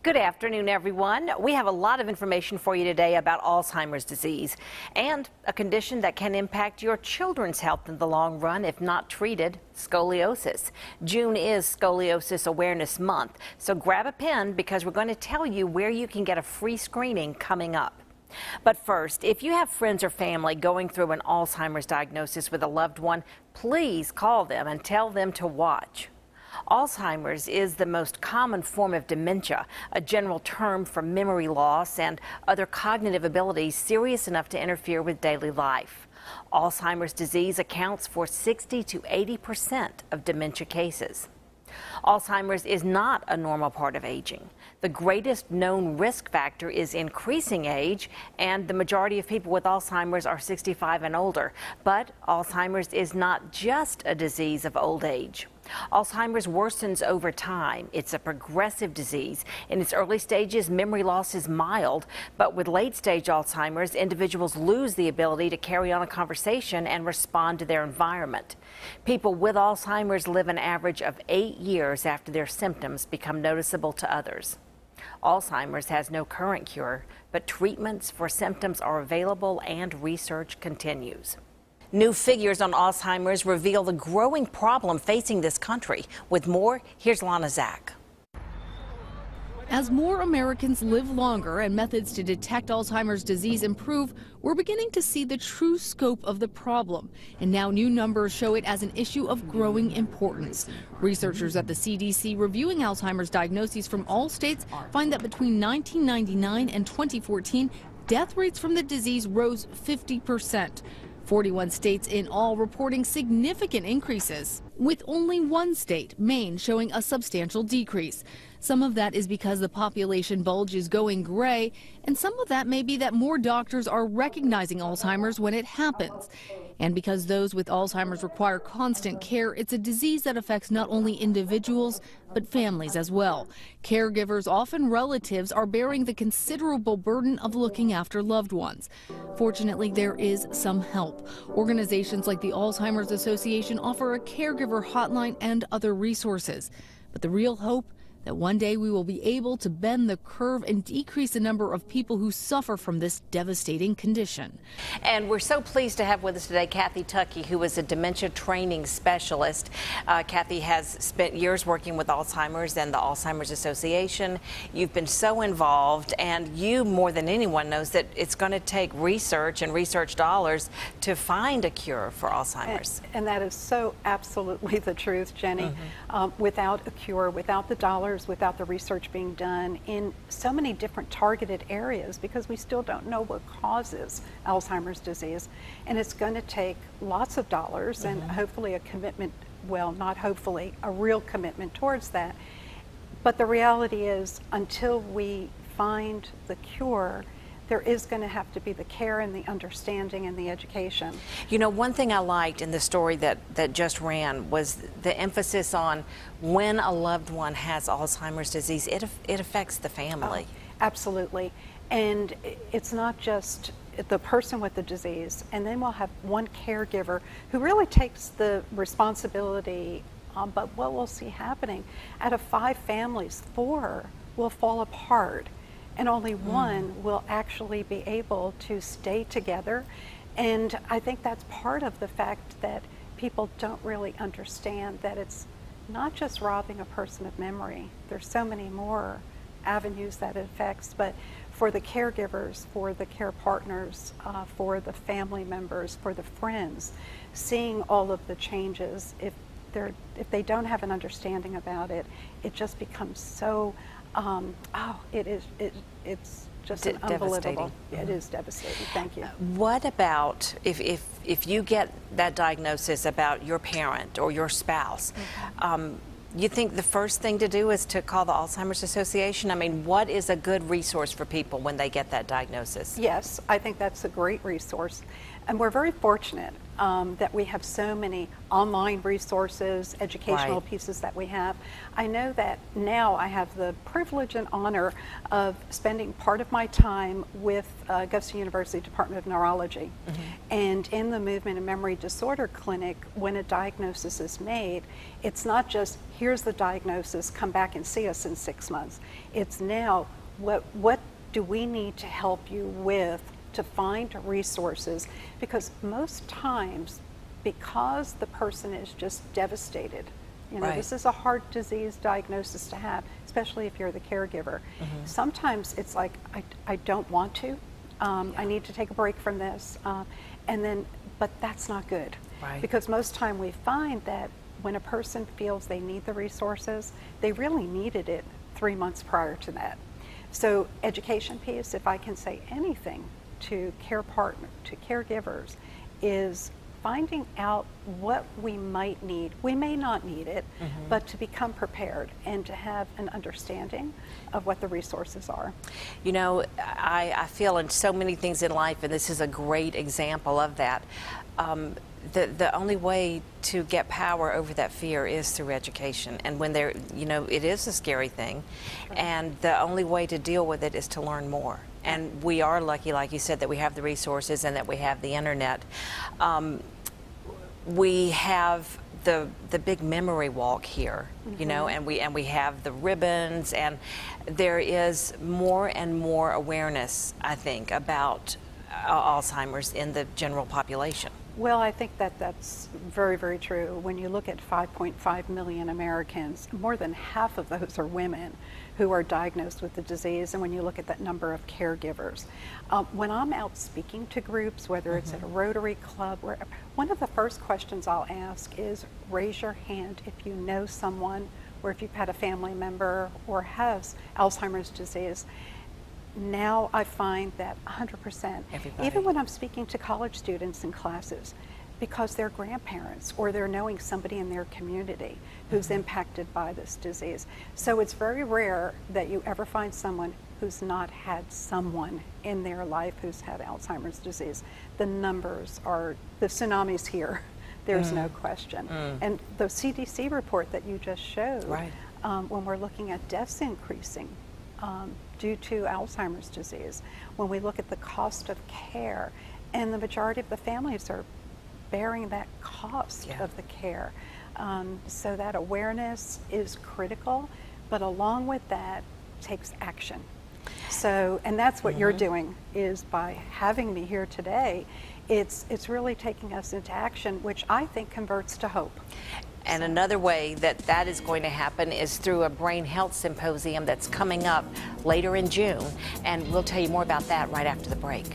Good afternoon, everyone. We have a lot of information for you today about Alzheimer's disease and a condition that can impact your children's health in the long run if not treated, scoliosis. June is Scoliosis Awareness Month, so grab a pen because we're going to tell you where you can get a free screening coming up. But first, if you have friends or family going through an Alzheimer's diagnosis with a loved one, please call them and tell them to watch. Alzheimer's is the most common form of dementia, a general term for memory loss and other cognitive abilities serious enough to interfere with daily life. Alzheimer's disease accounts for 60 to 80% of dementia cases. Alzheimer's is not a normal part of aging. The greatest known risk factor is increasing age, and the majority of people with Alzheimer's are 65 and older. But Alzheimer's is not just a disease of old age. Alzheimer's worsens over time. It's a progressive disease. In its early stages, memory loss is mild, but with late-stage Alzheimer's, individuals lose the ability to carry on a conversation and respond to their environment. People with Alzheimer's live an average of 8 years after their symptoms become noticeable to others. Alzheimer's has no current cure, but treatments for symptoms are available and research continues. New figures on Alzheimer's reveal the growing problem facing this country. With more, here's Lana Zach. As more Americans live longer and methods to detect Alzheimer's disease improve, we're beginning to see the true scope of the problem. And now new numbers show it as an issue of growing importance. Researchers at the CDC reviewing Alzheimer's diagnoses from all states find that between 1999 and 2014, death rates from the disease rose 50%. 41 states in all reporting significant increases, with only one state, Maine, showing a substantial decrease. Some of that is because the population bulge is going gray, and some of that may be that more doctors are recognizing Alzheimer's when it happens. And because those with Alzheimer's require constant care, it's a disease that affects not only individuals, but families as well. Caregivers, often relatives, are bearing the considerable burden of looking after loved ones. Fortunately, there is some help. Organizations like the Alzheimer's Association offer a caregiver hotline and other resources. But the real hope? That one day we will be able to bend the curve and decrease the number of people who suffer from this devastating condition. And we're so pleased to have with us today Kathy Tuckey, who is a dementia training specialist. Kathy has spent years working with Alzheimer's and the Alzheimer's Association. You've been so involved, and you more than anyone knows that it's going to take research and research dollars to find a cure for Alzheimer's. And that is so absolutely the truth, Jenny. Without a cure, without the dollars, without the research being done in so many different targeted areas, because we still don't know what causes Alzheimer's disease, and it's going to take lots of dollars and hopefully a commitment, well, not hopefully, a real commitment towards that. But the reality is, until we find the cure, there is going to have to be the care and the understanding and the education. You know, one thing I liked in the story that just ran was the emphasis on when a loved one has Alzheimer's disease, it affects the family. Oh, absolutely. And it's not just the person with the disease, and then we'll have one caregiver who really takes the responsibility, but what we'll see happening, out of 5 families, 4 will fall apart. And only one will actually be able to stay together. And I think that's part of the fact that people don't really understand that it's not just robbing a person of memory. There's so many more avenues that it affects, but for the caregivers, for the care partners, for the family members, for the friends, seeing all of the changes, if they don't have an understanding about it, it just becomes so it's just unbelievable. It is devastating. Thank you. What about if you get that diagnosis about your parent or your spouse? You think the first thing to do is to call the Alzheimer's Association? I mean, what is a good resource for people when they get that diagnosis? Yes, I think that's a great resource. And we're very fortunate that we have so many online resources, educational pieces that we have. I know that now I have the privilege and honor of spending part of my time with Augusta University Department of Neurology. And in the Movement and Memory Disorder Clinic, when a diagnosis is made, it's not just, here's the diagnosis, come back and see us in 6 months. It's now, what do we need to help you with to find resources, because most times, because the person is just devastated, you know, this is a heart disease diagnosis to have, especially if you're the caregiver. Sometimes it's like, I don't want to, I need to take a break from this, and then, but that's not good, because most time we find that when a person feels they need the resources, they really needed it 3 months prior to that. So education piece, if I can say anything to caregivers, is finding out what we might need. We may not need it, but to become prepared and to have an understanding of what the resources are. You know, I feel in so many things in life, and this is a great example of that, the only way to get power over that fear is through education. And when there, you know, it is a scary thing, and the only way to deal with it is to learn more. And we are lucky, like you said, that we have the resources and that we have the internet. We have the big memory walk here, you know, and we have the ribbons, and there is more and more awareness, I think, about Alzheimer's in the general population. Well, I think that that's very, very true. When you look at 5.5 million Americans, more than half of those are women who are diagnosed with the disease, and when you look at that number of caregivers. When I'm out speaking to groups, whether it's at a Rotary Club, one of the first questions I'll ask is, raise your hand if you know someone, or if you've had a family member or has Alzheimer's disease. Now I find that 100%, even when I'm speaking to college students in classes, because they're grandparents or they're knowing somebody in their community who's impacted by this disease. So it's very rare that you ever find someone who's not had someone in their life who's had Alzheimer's disease. The numbers are, the tsunami's here, there's no question. And the CDC report that you just showed, when we're looking at deaths increasing, due to Alzheimer's disease, when we look at the cost of care, and the majority of the families are bearing that cost of the care. So that awareness is critical, but along with that takes action. So, and that's what you're doing, is by having me here today, it's really taking us into action, which I think converts to hope. And another way that is going to happen is through a brain health symposium that's coming up later in June, and we'll tell you more about that right after the break.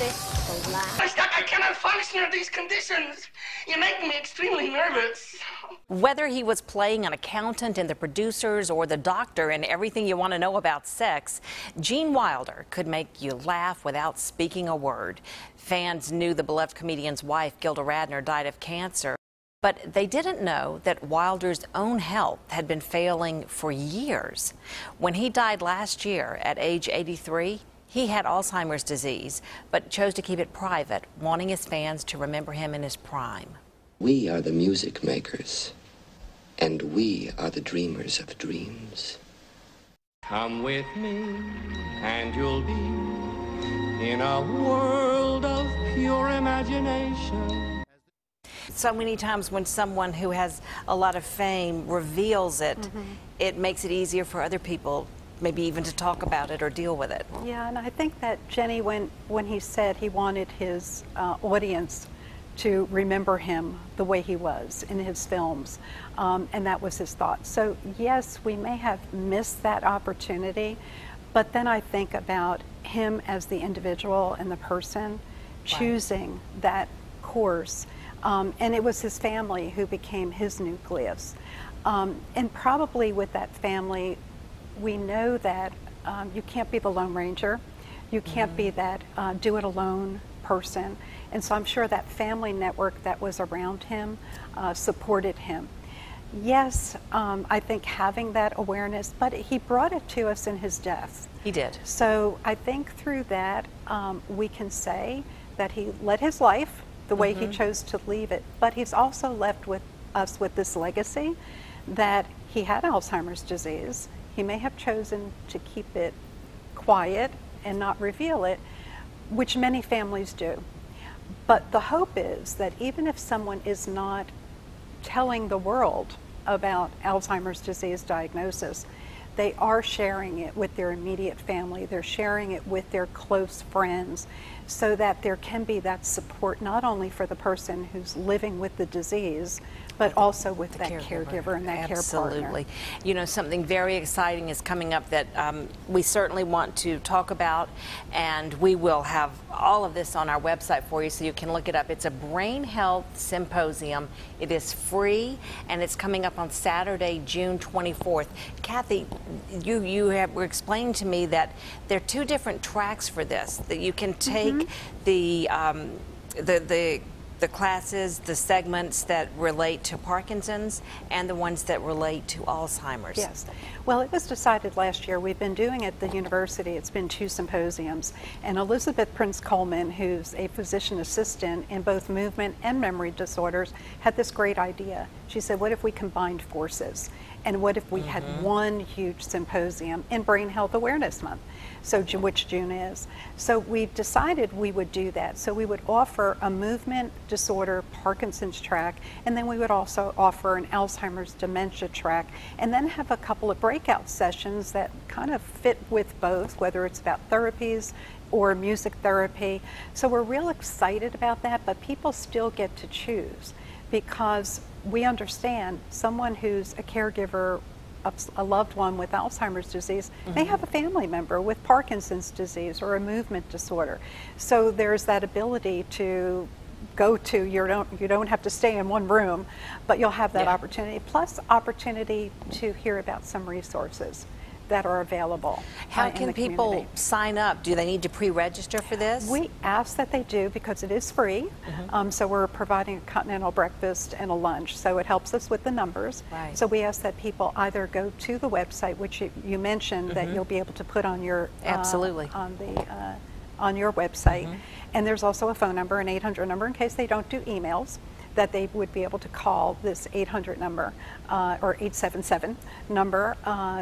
I cannot function under these conditions. You're making me extremely nervous. Whether he was playing an accountant in The Producers or the doctor in Everything You Want to Know About Sex, Gene Wilder could make you laugh without speaking a word. Fans knew the beloved comedian's wife, Gilda Radner, died of cancer. But they didn't know that Wilder's own health had been failing for years. When he died last year at age 83, he had Alzheimer's disease, but chose to keep it private, wanting his fans to remember him in his prime. We are the music makers, and we are the dreamers of dreams. Come with me, and you'll be in a world of pure imagination. So many times when someone who has a lot of fame reveals it, it makes it easier for other people maybe even to talk about it or deal with it. Yeah, and I think that Jenny, when he said he wanted his audience to remember him the way he was in his films, and that was his thought. So yes, we may have missed that opportunity, but then I think about him as the individual and the person choosing that course. And it was his family who became his nucleus. And probably with that family, we know that you can't be the Lone Ranger. You can't be that do-it-alone person. And so I'm sure that family network that was around him supported him. Yes, I think having that awareness, but he brought it to us in his death. He did. So I think through that, we can say that he led his life the way he chose to leave it. But he's also left with us with this legacy that he had Alzheimer's disease. He may have chosen to keep it quiet and not reveal it, which many families do. But the hope is that even if someone is not telling the world about Alzheimer's disease diagnosis, they are sharing it with their immediate family, they're sharing it with their close friends, so that there can be that support not only for the person who's living with the disease, but also with that caregiver and that care partner. Absolutely. You know, something very exciting is coming up that we certainly want to talk about, and we will have all of this on our website for you so you can look it up. It's a brain health symposium. It is free, and it's coming up on Saturday, June 24th. Kathy, you were explaining to me that there are two different tracks for this, that you can take the classes, the segments that relate to Parkinson's and the ones that relate to Alzheimer's. Yes. Well, it was decided last year. We've been doing it at the university. It's been 2 symposiums. And Elizabeth Prince Coleman, who's a physician assistant in both movement and memory disorders, had this great idea. She said, what if we combined forces? And what if we had one huge symposium in Brain Health Awareness Month, so which June is. So we decided we would do that. So we would offer a movement disorder Parkinson's track, and then we would also offer an Alzheimer's dementia track, and then have a couple of breakout sessions that kind of fit with both, whether it's about therapies or music therapy. So we're real excited about that, but people still get to choose, because we understand someone who's a caregiver of a loved one with Alzheimer's disease may have a family member with Parkinson's disease or a movement disorder. So there's that ability to go to, you don't have to stay in one room, but you'll have that opportunity, plus opportunity to hear about some resources that are available. How can people sign up? Do they need to pre-register for this? We ask that they do, because it is free. So we're providing a continental breakfast and a lunch, so it helps us with the numbers. Right. So we ask that people either go to the website, which you mentioned that you'll be able to put on your Absolutely. On your website. And there's also a phone number, an 800 number, in case they don't do emails, that they would be able to call this 800 number or 877 number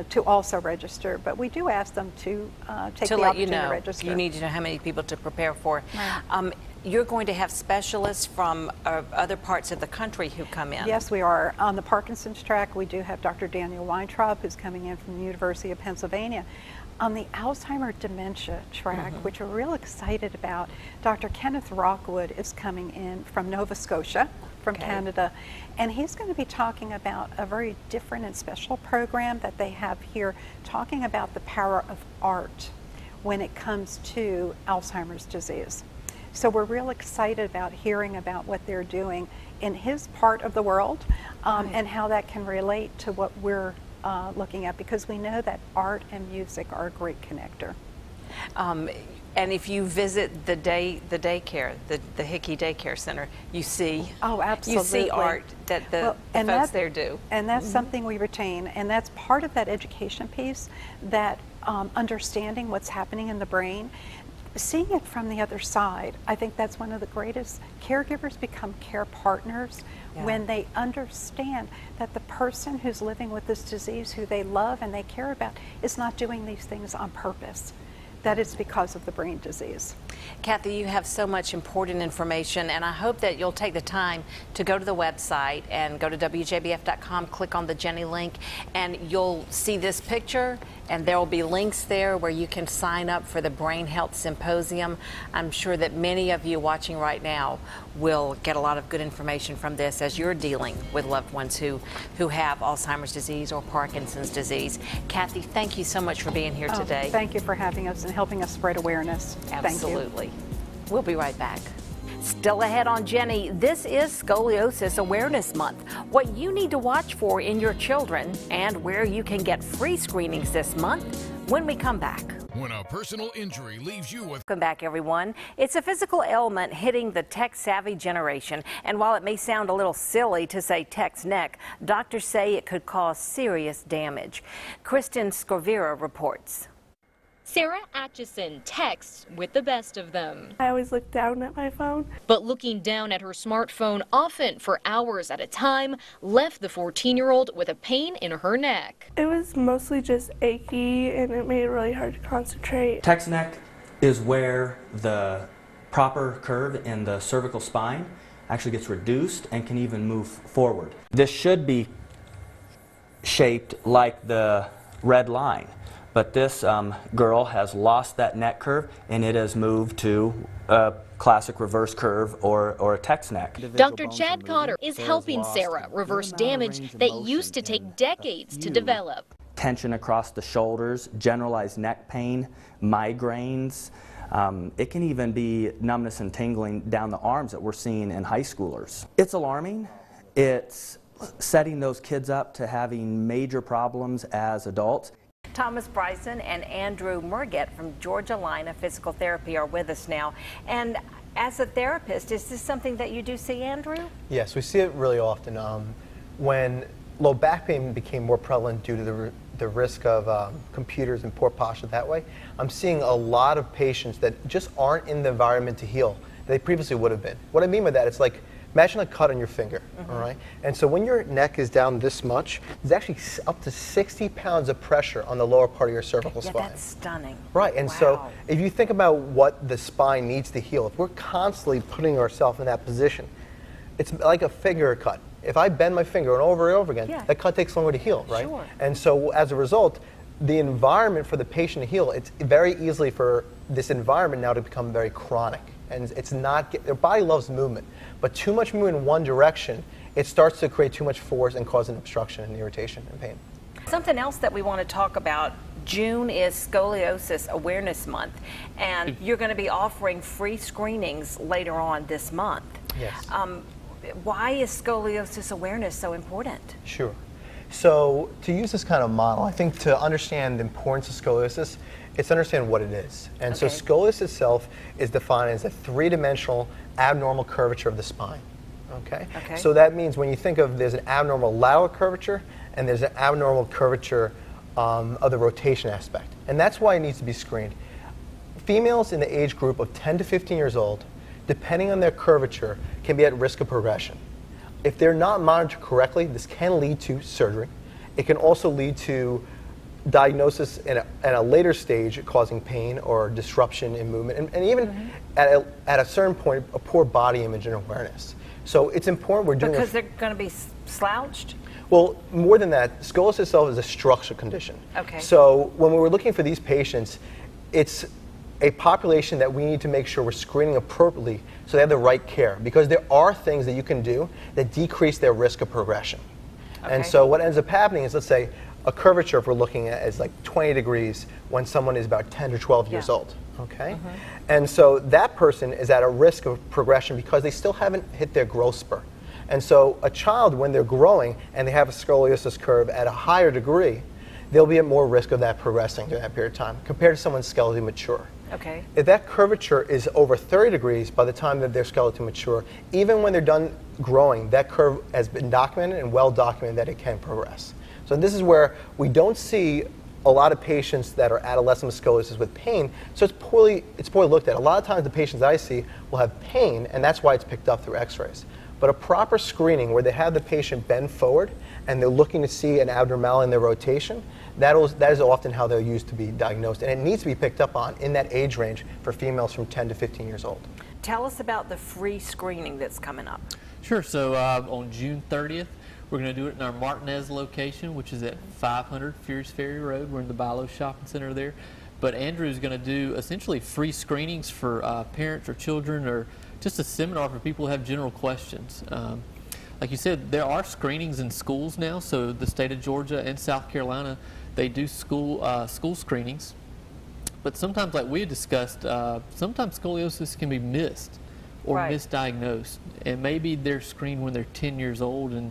to also register. But we do ask them to take the opportunity to register. You need to know how many people to prepare for. Right. You're going to have specialists from other parts of the country who come in. Yes, we are. On the Parkinson's track, we do have Dr. Daniel Weintraub, who's coming in from the University of Pennsylvania. On the Alzheimer dementia track, which we're real excited about, Dr. Kenneth Rockwood is coming in from Nova Scotia, from Canada, and he's going to be talking about a very different and special program that they have here, talking about the power of art when it comes to Alzheimer's disease. So we're real excited about hearing about what they're doing in his part of the world, and how that can relate to what we're looking at, because we know that art and music are a great connector. And if you visit the daycare, the Hickey Daycare Center, you see absolutely. You see art that the folks there do. And that's something we retain, and that's part of that education piece, that understanding what's happening in the brain, seeing it from the other side. I think that's one of the greatest. Caregivers become care partners when they understand that the person who's living with this disease, who they love and they care about, is not doing these things on purpose, that it's because of the brain disease. Kathy, you have so much important information, and I hope that you'll take the time to go to the website and go to WJBF.com, click on the JENNIE link, and you'll see this picture, and there will be links there where you can sign up for the Brain Health Symposium. I'm sure that many of you watching right now will get a lot of good information from this as you're dealing with loved ones who have Alzheimer's disease or Parkinson's disease. Kathy, thank you so much for being here today. Thank you for having us and helping us spread awareness. Absolutely. We'll be right back. Still ahead on JENNIE, this is Scoliosis Awareness Month. What you need to watch for in your children and where you can get free screenings this month when we come back. When a personal injury leaves you with... Welcome back, everyone. It's a physical ailment hitting the tech-savvy generation. And while it may sound a little silly to say tech's neck, doctors say it could cause serious damage. Kristen Scovera reports. Sarah Atchison texts with the best of them. I always look down at my phone. But looking down at her smartphone often for hours at a time left the 14-year-old with a pain in her neck. It was mostly just achy and it made it really hard to concentrate. Text neck is where the proper curve in the cervical spine actually gets reduced and can even move forward. This should be shaped like the red line. But this girl has lost that neck curve and it has moved to a classic reverse curve or a text neck. Dr. Chad Cotter is helping Sarah reverse damage that used to take decades to develop. Tension across the shoulders, generalized neck pain, migraines. It can even be numbness and tingling down the arms that we're seeing in high schoolers. It's alarming. It's setting those kids up to having major problems as adults. Thomas Bryson and Andrew Merget from Georgia Line of Physical Therapy are with us now. And as a therapist, is this something that you do see, Andrew? Yes, we see it really often. When low back pain became more prevalent due to the risk of computers and poor posture that way, I'm seeing a lot of patients that just aren't in the environment to heal that they previously would have been. What I mean by that, it's like, imagine a cut on your finger, all right? And so when your neck is down this much, there's actually up to 60 pounds of pressure on the lower part of your cervical spine. That's stunning. Right, and so if you think about what the spine needs to heal, if we're constantly putting ourselves in that position, it's like a finger cut. If I bend my finger and over again, that cut takes longer to heal, right? Sure. And so as a result, the environment for the patient to heal, it's very easily for this environment now to become very chronic. And it's not, their body loves movement, but too much movement in one direction, it starts to create too much force and cause an obstruction and irritation and pain. Something else that we want to talk about, June is Scoliosis Awareness Month, and you're going to be offering free screenings later on this month. Yes. Why is scoliosis awareness so important? Sure. So to use this kind of model, I think to understand the importance of scoliosis, it's to understand what it is. And so scoliosis itself is defined as a three-dimensional abnormal curvature of the spine. Okay? So that means when you think of there's an abnormal lateral curvature and there's an abnormal curvature of the rotation aspect. And that's why it needs to be screened. Females in the age group of 10 to 15 years old, depending on their curvature, can be at risk of progression. If they're not monitored correctly, this can lead to surgery. It can also lead to diagnosis at a later stage causing pain or disruption in movement, and even at a certain point, a poor body image and awareness. So it's important we're doing because they're going to be slouched? Well, more than that, scoliosis itself is a structural condition. Okay. So when we were looking for these patients, it's a population that we need to make sure we're screening appropriately so they have the right care, because there are things that you can do that decrease their risk of progression. And so what ends up happening is, let's say, a curvature, if we're looking at, is like 20 degrees when someone is about 10 or 12 years old. Okay? And so that person is at a risk of progression because they still haven't hit their growth spurt. And so a child, when they're growing and they have a scoliosis curve at a higher degree, they'll be at more risk of that progressing during that period of time compared to someone skeletally mature. Okay. If that curvature is over 30 degrees by the time that they're skeleton mature, even when they're done growing, that curve has been documented and well documented that it can progress. So this is where we don't see a lot of patients that are adolescent with scoliosis with pain, so it's poorly looked at. A lot of times the patients I see will have pain, and that's why it's picked up through x-rays. But a proper screening where they have the patient bend forward and they're looking to see an abnormality in their rotation, that is often how they're used to be diagnosed, and it needs to be picked up on in that age range for females from 10 to 15 years old. Tell us about the free screening that's coming up. Sure. So on June 30th, we're going to do it in our Martinez location, which is at 500 Furious Ferry Road. We're in the Bilo Shopping Center there. But Andrew's going to do essentially free screenings for parents or children, or just a seminar for people who have general questions. Like you said, there are screenings in schools now. So the state of Georgia and South Carolina, they do school screenings. But sometimes, like we had discussed, sometimes scoliosis can be missed or misdiagnosed. And maybe they're screened when they're 10 years old and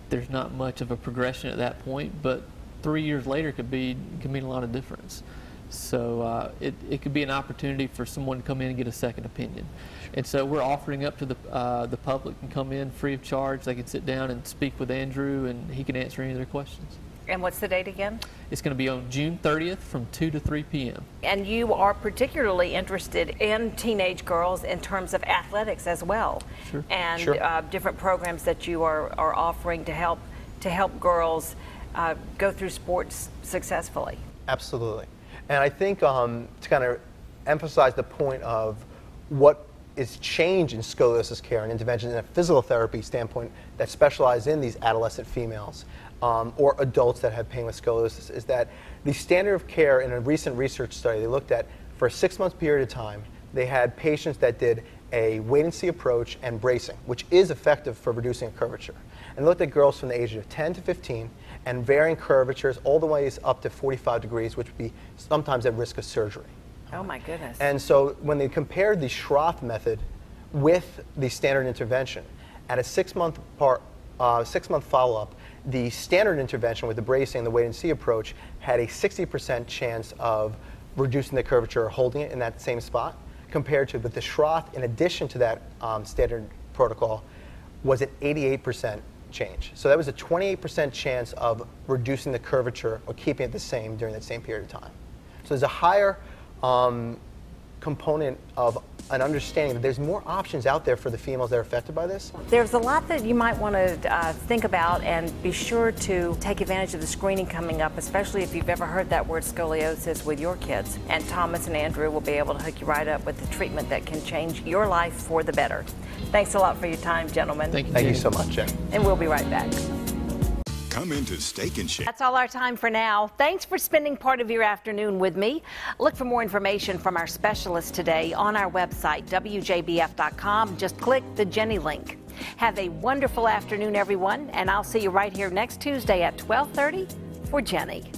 there's not much of a progression at that point, but 3 years later can mean a lot of difference. So it could be an opportunity for someone to come in and get a second opinion. And so we're offering up to the public and come in free of charge. They can sit down and speak with Andrew, and he can answer any of their questions. And what's the date again? It's going to be on June 30th from 2 to 3 p.m. And you are particularly interested in teenage girls in terms of athletics as well. Sure. And Sure. Different programs that you are offering to help girls go through sports successfully. Absolutely. And I think to kind of emphasize the point of what is change in scoliosis care and intervention in a physical therapy standpoint that specialize in these adolescent females or adults that have pain with scoliosis is that the standard of care in a recent research study they looked at for a 6-month period of time, they had patients that did a wait-and-see approach and bracing, which is effective for reducing curvature. And looked at girls from the age of 10 to 15 and varying curvatures all the way up to 45 degrees, which would be sometimes at risk of surgery. Oh my goodness. And so when they compared the Schroth method with the standard intervention, at a 6-month follow-up, the standard intervention with the bracing and the wait-and-see approach had a 60% chance of reducing the curvature or holding it in that same spot, compared to with the Schroth, in addition to that standard protocol, was an 88% change. So that was a 28% chance of reducing the curvature or keeping it the same during that same period of time. So there's a higher component of an understanding that there's more options out there for the females that are affected by this. There's a lot that you might want to think about, and be sure to take advantage of the screening coming up, especially if you've ever heard that word scoliosis with your kids. And Thomas and Andrew will be able to hook you right up with the treatment that can change your life for the better. Thanks a lot for your time, gentlemen. Thank you. Thank you so much, Jen. And we'll be right back. Come into Steak and Shake. That's all our time for now. Thanks for spending part of your afternoon with me. Look for more information from our specialists today on our website, WJBF.com. Just click the JENNIE link. Have a wonderful afternoon, everyone, and I'll see you right here next Tuesday at 12:30 for JENNIE.